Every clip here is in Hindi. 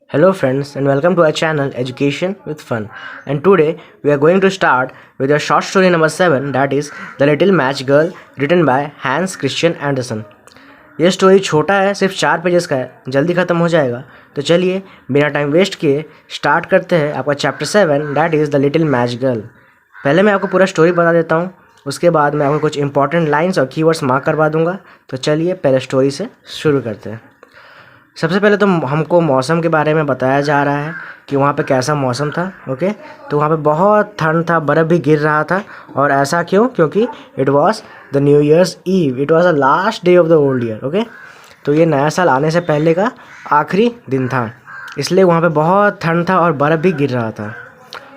Hello, friends, and welcome to our channel Education with Fun. And today we are going to start with a short story number 7, that is The Little Match Girl, written by Hans Christian Andersen. ये स्टोरी छोटा है, सिर्फ 4 पेजेस का है, जल्दी ख़त्म हो जाएगा. तो चलिए बिना टाइम वेस्ट किए स्टार्ट करते हैं आपका chapter 7, that is the little match girl. पहले मैं आपको पूरा स्टोरी बता देता हूँ, उसके बाद मैं आपको कुछ इंपॉर्टेंट लाइन्स और कीवर्ड्स मार्क करवा दूंगा. तो चलिए पहले स्टोरी से शुरू करते हैं. सबसे पहले तो हमको मौसम के बारे में बताया जा रहा है कि वहाँ पे कैसा मौसम था. ओके, तो वहाँ पे बहुत ठंड था, बर्फ़ भी गिर रहा था. और ऐसा क्यों? क्योंकि it was the new year's eve, it was the last day of the old year. Okay, तो ये नया साल आने से पहले का आखिरी दिन था, इसलिए वहाँ पे बहुत ठंड था और बर्फ़ भी गिर रहा था.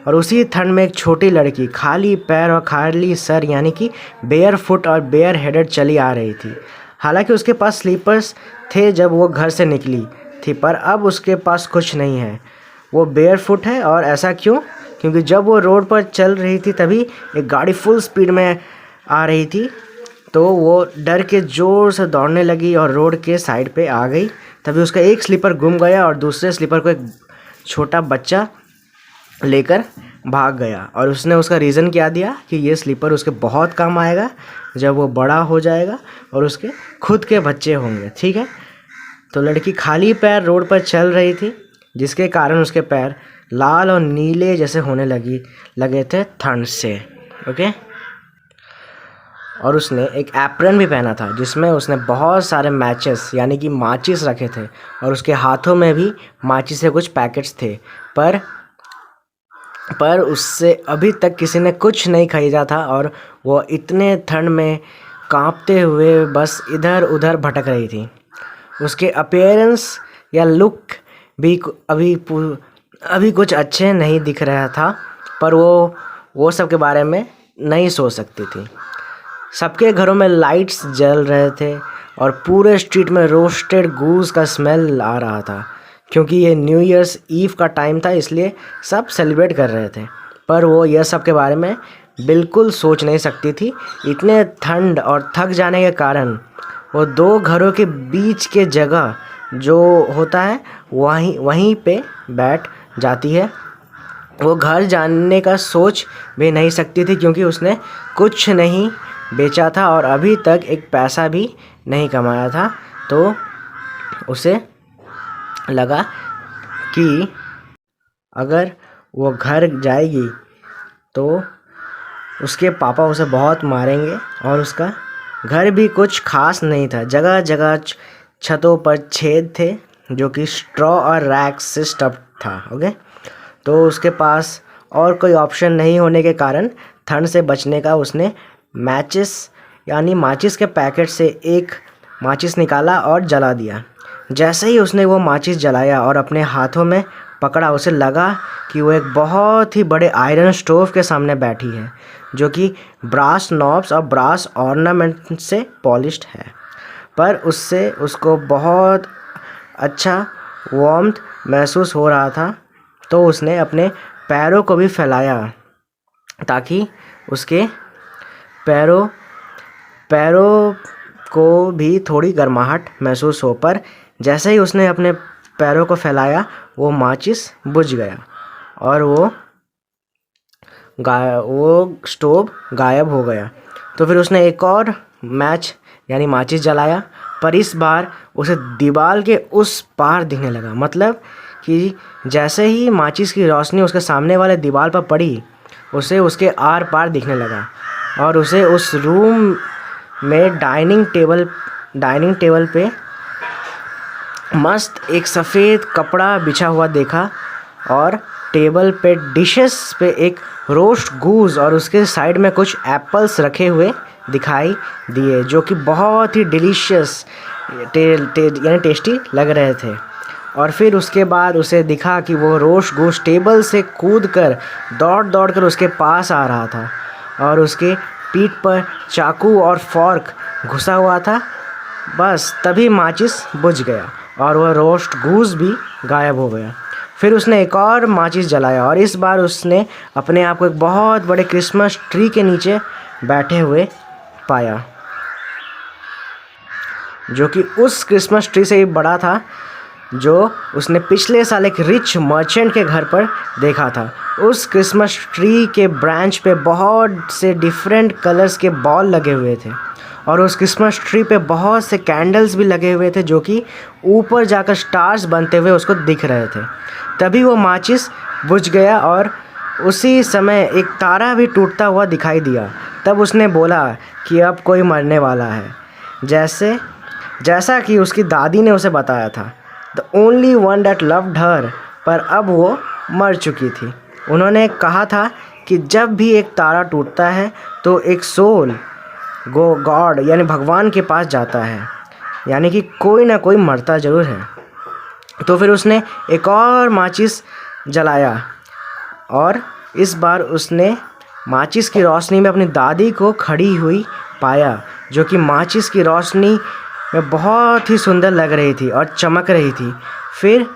और उसी ठंड में एक छोटी लड़की खाली पैर और खाली सर यानी कि बेयर फुट और बेयर हेडेड चली आ रही थी. हालांकि उसके पास स्लीपर्स थे जब वो घर से निकली थी, पर अब उसके पास कुछ नहीं है. वो बेयर फुट है. और ऐसा क्यों? क्योंकि जब वो रोड पर चल रही थी तभी एक गाड़ी फुल स्पीड में आ रही थी, तो वो डर के ज़ोर से दौड़ने लगी और रोड के साइड पे आ गई. तभी उसका एक स्लीपर गुम गया और दूसरे स्लीपर को एक छोटा बच्चा लेकर भाग गया. और उसने उसका रीज़न क्या दिया कि ये स्लीपर उसके बहुत काम आएगा जब वो बड़ा हो जाएगा और उसके खुद के बच्चे होंगे. ठीक है, तो लड़की खाली पैर रोड पर चल रही थी, जिसके कारण उसके पैर लाल और नीले जैसे होने लगे थे ठंड से. ओके, और उसने एक एप्रन भी पहना था जिसमें उसने बहुत सारे मैचेस यानी कि माचिस रखे थे, और उसके हाथों में भी माचिस से कुछ पैकेट्स थे. पर उससे अभी तक किसी ने कुछ नहीं खरीदा था और वो इतने ठंड में कांपते हुए बस इधर उधर भटक रही थी. उसके अपीयरेंस या लुक भी अभी कुछ अच्छे नहीं दिख रहा था, पर वो सब के बारे में नहीं सोच सकती थी. सबके घरों में लाइट्स जल रहे थे और पूरे स्ट्रीट में रोस्टेड गूस का स्मेल आ रहा था. क्योंकि ये न्यू ईयर्स ईव का टाइम था, इसलिए सब सेलिब्रेट कर रहे थे, पर वो यह सब के बारे में बिल्कुल सोच नहीं सकती थी. इतने ठंड और थक जाने के कारण वो दो घरों के बीच के जगह जो होता है वहीं पे बैठ जाती है. वो घर जाने का सोच भी नहीं सकती थी, क्योंकि उसने कुछ नहीं बेचा था और अभी तक एक पैसा भी नहीं कमाया था. तो उसे लगा कि अगर वो घर जाएगी तो उसके पापा उसे बहुत मारेंगे. और उसका घर भी कुछ खास नहीं था, जगह जगह छतों पर छेद थे जो कि स्ट्रॉ और रैक्स से स्टफ्ड था. ओके, तो उसके पास और कोई ऑप्शन नहीं होने के कारण ठंड से बचने का उसने माचिस के पैकेट से एक माचिस निकाला और जला दिया. जैसे ही उसने वो माचिस जलाया और अपने हाथों में पकड़ा, उसे लगा कि वो एक बहुत ही बड़े आयरन स्टोव के सामने बैठी है, जो कि ब्रास नॉब्स और ब्रास ऑर्नामेंट से पॉलिश्ड है. पर उससे उसको बहुत अच्छा वार्मथ महसूस हो रहा था. तो उसने अपने पैरों को भी फैलाया ताकि उसके पैरों को भी थोड़ी गर्माहट महसूस हो. पर जैसे ही उसने अपने पैरों को फैलाया, वो माचिस बुझ गया और वो स्टोव गायब हो गया. तो फिर उसने एक और मैच यानी माचिस जलाया, पर इस बार उसे दीवार के उस पार दिखने लगा. मतलब कि जैसे ही माचिस की रोशनी उसके सामने वाले दीवार पर पड़ी, उसे उसके आर पार दिखने लगा. और उसे उस रूम में डाइनिंग टेबल पे मस्त एक सफ़ेद कपड़ा बिछा हुआ देखा, और टेबल पे डिशेस पे एक रोस्ट गूस और उसके साइड में कुछ एप्पल्स रखे हुए दिखाई दिए, जो कि बहुत ही डिलीशियस यानी टेस्टी लग रहे थे. और फिर उसके बाद उसे दिखा कि वो रोस्ट गूस टेबल से कूदकर दौड़ कर उसके पास आ रहा था और उसके पीठ पर चाकू और फॉर्क घुसा हुआ था. बस तभी माचिस बुझ गया और वह रोस्ट गूस भी गायब हो गया. फिर उसने एक और माचिस जलाया और इस बार उसने अपने आप को एक बहुत बड़े क्रिसमस ट्री के नीचे बैठे हुए पाया, जो कि उस क्रिसमस ट्री से भी बड़ा था. जो उसने पिछले साल एक रिच मर्चेंट के घर पर देखा था। उस क्रिसमस ट्री के ब्रांच पे बहुत से डिफरेंट कलर्स के बॉल लगे हुए थे और उस क्रिसमस ट्री पे बहुत से कैंडल्स भी लगे हुए थे जो कि ऊपर जाकर स्टार्स बनते हुए उसको दिख रहे थे। तभी वो माचिस बुझ गया और उसी समय एक तारा भी टूटता हुआ दिखाई दिया। तब उसने बोला कि अब कोई मरने वाला है, जैसा कि उसकी दादी ने उसे बताया था। The only one that loved her, पर अब वो मर चुकी थी। उन्होंने कहा था कि जब भी एक तारा टूटता है तो एक सोल गॉड यानी भगवान के पास जाता है, यानी कि कोई ना कोई मरता ज़रूर है। तो फिर उसने एक और माचिस जलाया और इस बार उसने माचिस की रोशनी में अपनी दादी को खड़ी हुई पाया, जो कि माचिस की रोशनी में बहुत ही सुंदर लग रही थी और चमक रही थी। फिर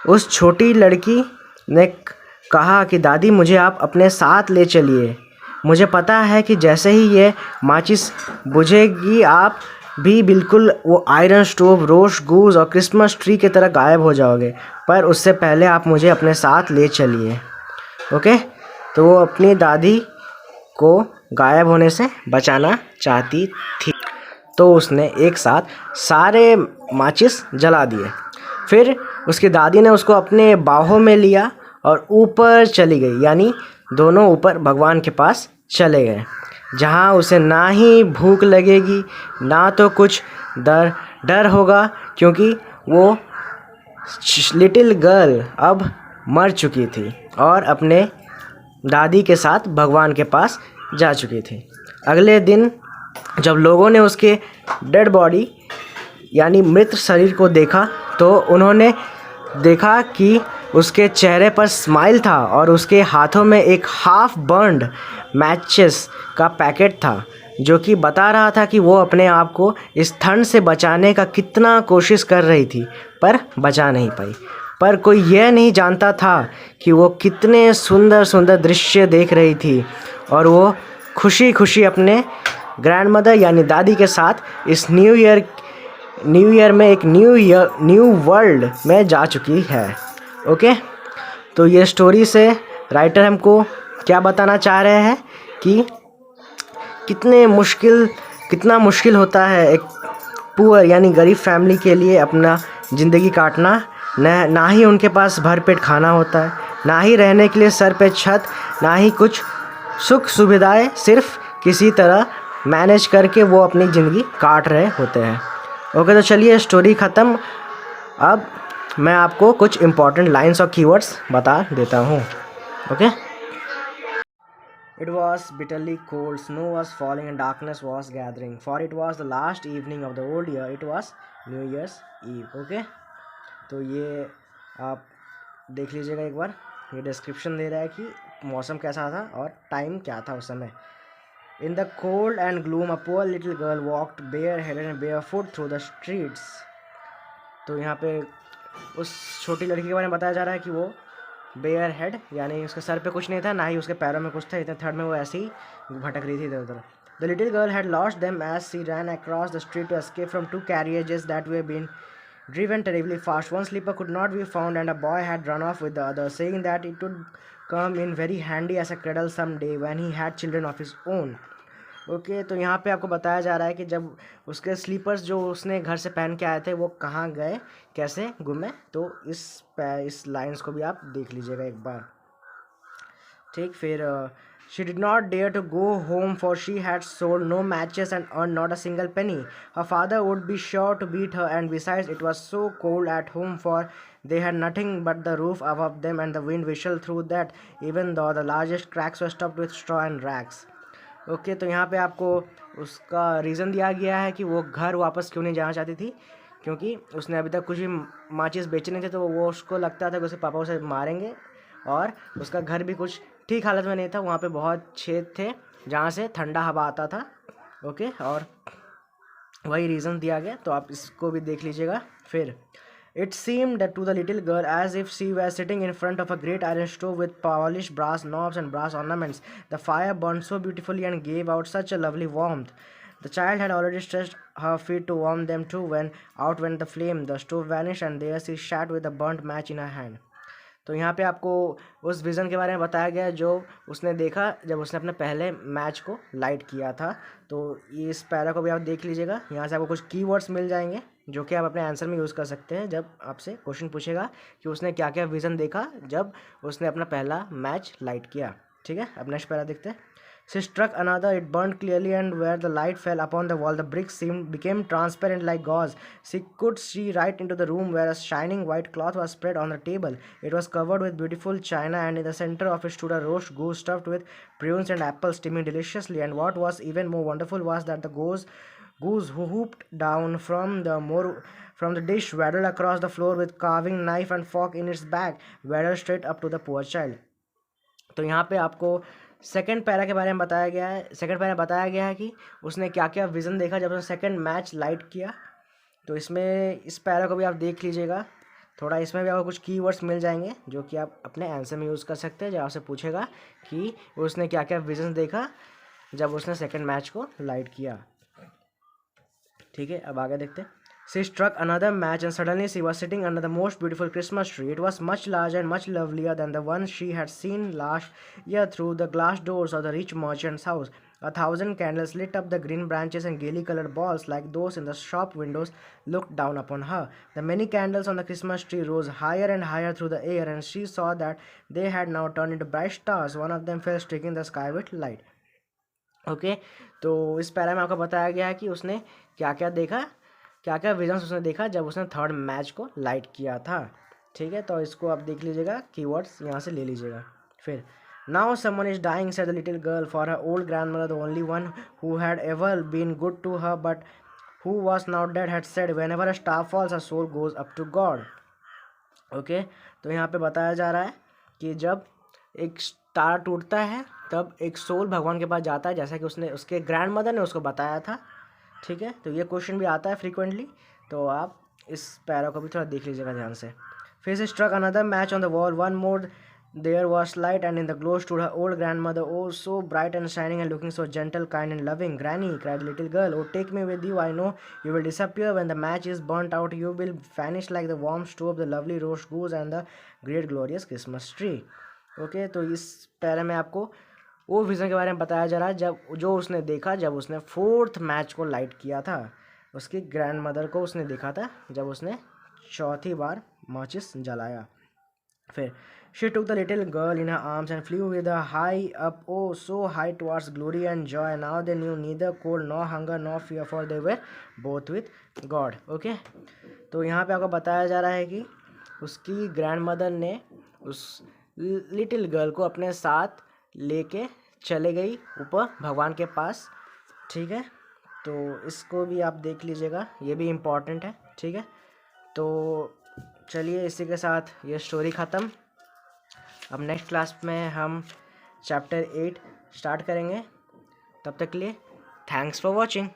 उस छोटी लड़की ने कहा कि दादी, मुझे आप अपने साथ ले चलिए। मुझे पता है कि जैसे ही ये माचिस बुझेगी आप भी बिल्कुल वो आयरन स्टोव, रोस्ट गूज और क्रिसमस ट्री की तरह गायब हो जाओगे, पर उससे पहले आप मुझे अपने साथ ले चलिए। ओके, तो वो अपनी दादी को गायब होने से बचाना चाहती थी, तो उसने एक साथ सारे माचिस जला दिए। फिर उसकी दादी ने उसको अपने बाहों में लिया और ऊपर चली गई, यानी दोनों ऊपर भगवान के पास चले गए, जहाँ उसे ना ही भूख लगेगी ना तो कुछ डर होगा, क्योंकि वो लिटिल गर्ल अब मर चुकी थी और अपने दादी के साथ भगवान के पास जा चुकी थी। अगले दिन जब लोगों ने उसके डेड बॉडी यानी मृत शरीर को देखा तो उन्होंने देखा कि उसके चेहरे पर स्माइल था और उसके हाथों में एक हाफ बर्न्ड मैचेस का पैकेट था, जो कि बता रहा था कि वो अपने आप को इस ठंड से बचाने का कितना कोशिश कर रही थी, पर बचा नहीं पाई। पर कोई यह नहीं जानता था कि वो कितने सुंदर सुंदर दृश्य देख रही थी और वो खुशी खुशी अपने ग्रैंडमदर यानी दादी के साथ इस न्यू ईयर में एक न्यू वर्ल्ड में जा चुकी है। ओके, तो ये स्टोरी से राइटर हमको क्या बताना चाह रहे हैं कि कितना मुश्किल होता है एक पुअर यानी गरीब फैमिली के लिए अपना ज़िंदगी काटना। ना ही उनके पास भरपेट खाना होता है, ना ही रहने के लिए सर पे छत, ना ही कुछ सुख सुविधाएं, सिर्फ किसी तरह मैनेज करके वो अपनी ज़िंदगी काट रहे होते हैं। ओके, तो चलिए स्टोरी ख़त्म। अब मैं आपको कुछ इम्पॉर्टेंट लाइन्स और कीवर्ड्स बता देता हूँ। Okay, It was bitterly cold, snow was falling and darkness was gathering, for it was the last evening of the old year, it was New Year's Eve. Okay, तो ये आप देख लीजिएगा एक बार, ये डिस्क्रिप्शन दे रहा है कि मौसम कैसा था और टाइम क्या था उस समय। In the cold and gloom, a poor little girl walked bareheaded and barefoot through the streets. तो यहाँ पे उस छोटी लड़की के बारे में बताया जा रहा है कि वो बेयर हेड यानी उसके सर पे कुछ नहीं था, ना ही उसके पैरों में कुछ था। इतने थर्ड में वो ऐसे ही भटक रही थी इधर उधर। The little girl had lost them as she ran across the street to escape from two carriages that were been driven terribly fast. One slipper could not be found and a boy had run off with the other, saying that it would come in very handy as a cradle someday when he had children of his own. Okay, तो यहाँ पे आपको बताया जा रहा है कि जब उसके स्लीपर्स जो उसने घर से पहन के आए थे वो कहाँ गए, कैसे गुमे। तो इस लाइंस को भी आप देख लीजिएगा एक बार। ठीक, फिर she did not dare to go home for she had sold no matches and earned not a single penny. Her father would be sure to beat her, and besides it was so cold at home, for they had nothing but the roof above them and the wind whistled through that, even though the largest cracks were stopped with straw and rags. Okay, तो यहाँ पे आपको उसका रीज़न दिया गया है कि वो घर वापस क्यों नहीं जाना चाहती थी, क्योंकि उसने अभी तक कुछ भी माचिस बेचे नहीं थे, तो वो उसको लगता था कि उसके पापा उसे मारेंगे और उसका घर भी कुछ ठीक हालत में नहीं था। वहाँ पे बहुत छेद थे जहाँ से ठंडा हवा आता था। ओके, और वही रीज़न दिया गया, तो आप इसको भी देख लीजिएगा। फिर It seemed that to the little girl as if she were sitting in front of a great iron stove with polished brass knobs and brass ornaments. The fire burned so beautifully and gave out such a lovely warmth The child had already stretched her feet to warm them too when out went the flame. The stove vanished and there she sat with a burnt match in her hand. तो यहाँ पे आपको उस विज़न के बारे में बताया गया जो उसने देखा जब उसने अपने पहले मैच को लाइट किया था। तो इस पैरा को भी आप देख लीजिएगा, यहाँ से आपको कुछ कीवर्ड्स मिल जाएंगे जो कि आप अपने आंसर में यूज़ कर सकते हैं जब आपसे क्वेश्चन पूछेगा कि उसने क्या क्या विज़न देखा जब उसने अपना पहला मैच लाइट किया। ठीक है, अब नेक्स्ट पैरा देखते हैं। She struck another, it burned clearly, and where the light fell upon the wall, the bricks became transparent like gauze. She could see right into the room where a shining white cloth was spread on the table. It was covered with beautiful china, and in the center of it stood a roast goose stuffed with prunes and apples, steaming deliciously. And what was even more wonderful was that the goose who whooped down from the dish, waddled across the floor with carving knife and fork in its back, waddled straight up to the poor child. तो यहाँ पे आपको सेकंड पैरा के बारे में बताया गया है। सेकंड पैरा बताया गया है कि उसने क्या क्या विज़न देखा जब उसने सेकंड मैच लाइट किया। तो इसमें इस पैरा को भी आप देख लीजिएगा, थोड़ा इसमें भी आपको कुछ कीवर्ड्स मिल जाएंगे जो कि आप अपने आंसर में यूज़ कर सकते हैं जब आपसे पूछेगा कि उसने क्या क्या विज़न देखा जब उसने सेकंड मैच को लाइट किया। ठीक है, अब आगे देखते हैं। She struck another match and suddenly she was sitting under the most beautiful Christmas tree. It was much larger and much lovelier than the one she had seen last year through the glass doors of the rich merchant's house. 1,000 candles lit up the green branches and gaily colored balls like those in the shop windows looked down upon her. The many candles on the Christmas tree rose higher and higher through the air, and she saw that they had now turned into bright stars. One of them fell streaking the sky with light. Okay, तो इस पैरा में आपको बताया गया है कि उसने क्या क्या देखा, क्या क्या विजन्स उसने देखा जब उसने थर्ड मैच को लाइट किया था। ठीक है, तो इसको आप देख लीजिएगा, कीवर्ड्स यहाँ से ले लीजिएगा। फिर now someone is dying said the little girl for her old grandmother the only one who had ever been good to her but who was now dead had said whenever a star falls a soul goes up to God. Okay, तो यहाँ पे बताया जा रहा है कि जब एक तारा टूटता है तब एक सोल भगवान के पास जाता है, जैसा कि उसने उसके ग्रैंडमदर ने उसको बताया था। ठीक है, तो ये क्वेश्चन भी आता है फ्रीक्वेंटली, तो आप इस पैरा को भी थोड़ा देख लीजिएगा ध्यान से। फिर से struck another match on the wall one more there was light and in the glow stood her old grandmother oh so bright and shining and looking so gentle kind and loving. Granny cried little girl oh take me with you, I know you will disappear when the match is burnt out, you will vanish like the warm stove, the lovely roast goose and the great glorious Christmas tree. Okay, तो इस पैरा में आपको वो विज़न के बारे में बताया जा रहा है जब जो उसने देखा जब उसने फोर्थ मैच को लाइट किया था। उसकी ग्रैंड मदर को उसने देखा था जब उसने चौथी बार माचिस जलाया। फिर she took the little girl in her arms and flew with her high up, oh so high, towards glory and joy. Now they knew neither cold nor hunger nor fear, for they were both with God. Okay, तो यहाँ पे आपको बताया जा रहा है कि उसकी ग्रैंड मदर ने उस लिटिल गर्ल को अपने साथ लेके चले गई ऊपर भगवान के पास। ठीक है, तो इसको भी आप देख लीजिएगा, ये भी इम्पॉर्टेंट है। ठीक है, तो चलिए इसी के साथ ये स्टोरी ख़त्म। अब नेक्स्ट क्लास में हम चैप्टर 8 स्टार्ट करेंगे। तब तक के लिए थैंक्स फॉर वॉचिंग।